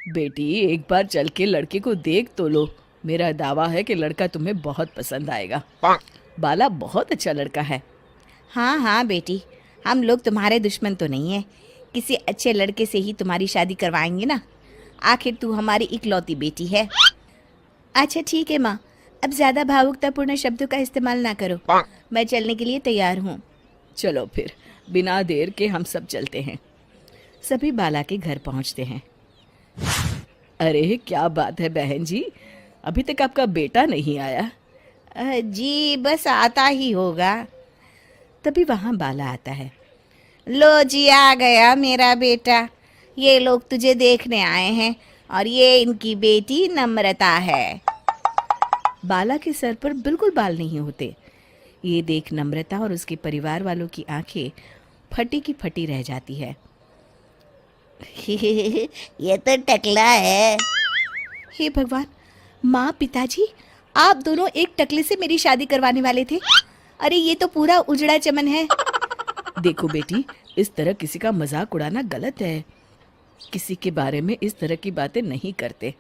बेटी एक बार चल के लड़के को देख तो लो। मेरा दावा है कि लड़का तुम्हें बहुत पसंद आएगा। बाला बहुत अच्छा लड़का है। हाँ हाँ बेटी, हम लोग तुम्हारे दुश्मन तो नहीं है। किसी अच्छे लड़के से ही तुम्हारी शादी करवाएंगे ना। आखिर तू हमारी इकलौती बेटी है। अच्छा ठीक है माँ, अब ज़्यादा भावुकतापूर्ण शब्दों का इस्तेमाल ना करो। मैं चलने के लिए तैयार हूँ। चलो फिर, बिना देर के हम सब चलते हैं। सभी बाला के घर पहुंचते हैं। अरे क्या बात है बहन जी, अभी तक आपका बेटा नहीं आया? जी बस आता ही होगा। तभी वहां बाला आता है। लो जी, आ गया मेरा बेटा। ये लोग तुझे देखने आए हैं और ये इनकी बेटी नम्रता है। बाला के सर पर बिल्कुल बाल नहीं होते। ये देख नम्रता और उसके परिवार वालों की आंखें फटी की फटी रह जाती है। ये तो टकला है। हे भगवान, माँ पिताजी, आप दोनों एक टकले से मेरी शादी करवाने वाले थे। अरे ये तो पूरा उजड़ा चमन है। देखो बेटी, इस तरह किसी का मजाक उड़ाना गलत है। किसी के बारे में इस तरह की बातें नहीं करते।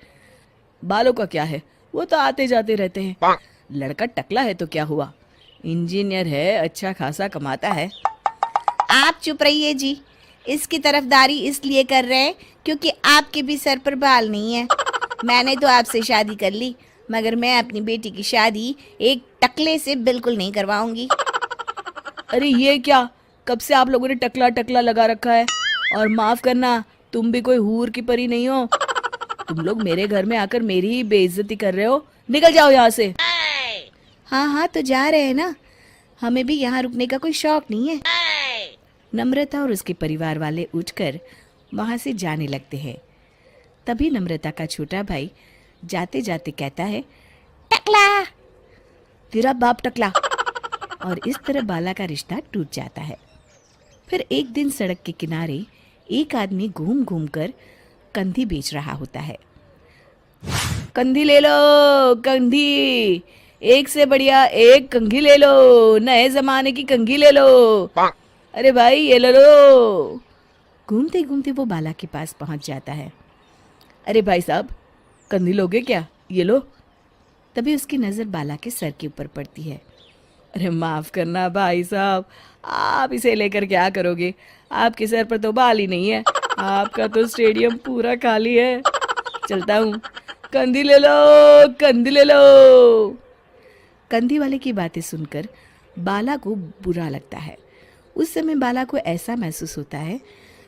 बालों का क्या है, वो तो आते जाते रहते हैं। लड़का टकला है तो क्या हुआ, इंजीनियर है, अच्छा खासा कमाता है। आप चुप रहिए जी। इसकी तरफदारी इसलिए कर रहे हैं क्योंकि आपके भी सर पर बाल नहीं है। मैंने तो आपसे शादी कर ली, मगर मैं अपनी बेटी की शादी एक टकले से बिल्कुल नहीं करवाऊंगी। अरे ये क्या, कब से आप लोगों ने टकला टकला लगा रखा है? और माफ करना, तुम भी कोई हूर की परी नहीं हो। तुम लोग मेरे घर में आकर मेरी ही बेइज्जती कर रहे हो। निकल जाओ यहाँ से। हाँ हाँ तो जा रहे हैं ना, हमें भी यहाँ रुकने का कोई शौक नहीं है। नम्रता और उसके परिवार वाले उठकर वहां से जाने लगते हैं। तभी नम्रता का छोटा भाई जाते जाते कहता है, टकला। तेरा बाप टकला। और इस तरह बाला का रिश्ता टूट जाता है। फिर एक दिन सड़क के किनारे एक आदमी घूम घूम कर कंधी बेच रहा होता है। कंधी ले लो, कंधी, एक से बढ़िया एक कंघी ले लो, नए जमाने की कंघी ले लो। अरे भाई ये ले लो। घूमते घूमते वो बाला के पास पहुंच जाता है। अरे भाई साहब, कंधी लोगे क्या? ये लो। तभी उसकी नज़र बाला के सर के ऊपर पड़ती है। अरे माफ़ करना भाई साहब, आप इसे लेकर क्या करोगे? आपके सर पर तो बाल ही नहीं है। आपका तो स्टेडियम पूरा खाली है। चलता हूँ। कंधी ले लो, कंधी ले लो। कंधी वाले की बातें सुनकर बाला को बुरा लगता है। उस समय बाला को ऐसा महसूस होता है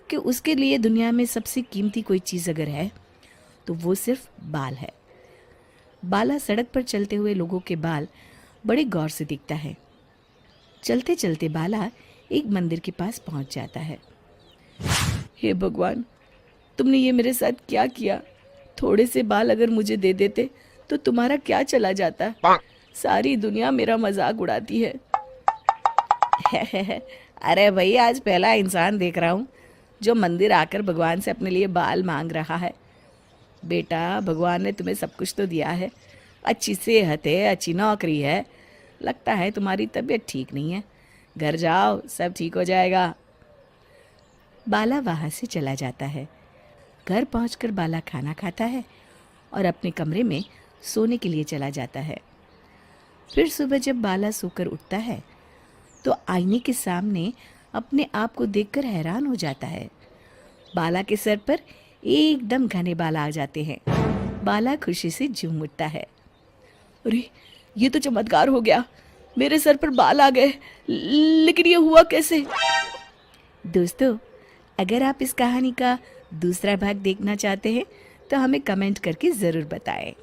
कि उसके लिए दुनिया में सबसे कीमती कोई चीज़ अगर है तो वो सिर्फ बाल है। बाला सड़क पर चलते हुए लोगों के बाल बड़े गौर से दिखता है। चलते चलते बाला एक मंदिर के पास पहुंच जाता है। हे भगवान, तुमने ये मेरे साथ क्या किया? थोड़े से बाल अगर मुझे दे देते तो तुम्हारा क्या चला जाता? सारी दुनिया मेरा मजाक उड़ाती है। अरे भाई, आज पहला इंसान देख रहा हूँ जो मंदिर आकर भगवान से अपने लिए बाल मांग रहा है। बेटा, भगवान ने तुम्हें सब कुछ तो दिया है। अच्छी सेहत है, अच्छी नौकरी है। लगता है तुम्हारी तबीयत ठीक नहीं है। घर जाओ, सब ठीक हो जाएगा। बाला वहाँ से चला जाता है। घर पहुंचकर बाला खाना खाता है और अपने कमरे में सोने के लिए चला जाता है। फिर सुबह जब बाला सोकर उठता है तो आईने के सामने अपने आप को देखकर हैरान हो जाता है। बाला के सर पर एकदम घने बाल आ जाते हैं। बाला खुशी से झूम उठता है। अरे ये तो चमत्कार हो गया, मेरे सर पर बाल आ गए। लेकिन ये हुआ कैसे? दोस्तों, अगर आप इस कहानी का दूसरा भाग देखना चाहते हैं तो हमें कमेंट करके ज़रूर बताएं।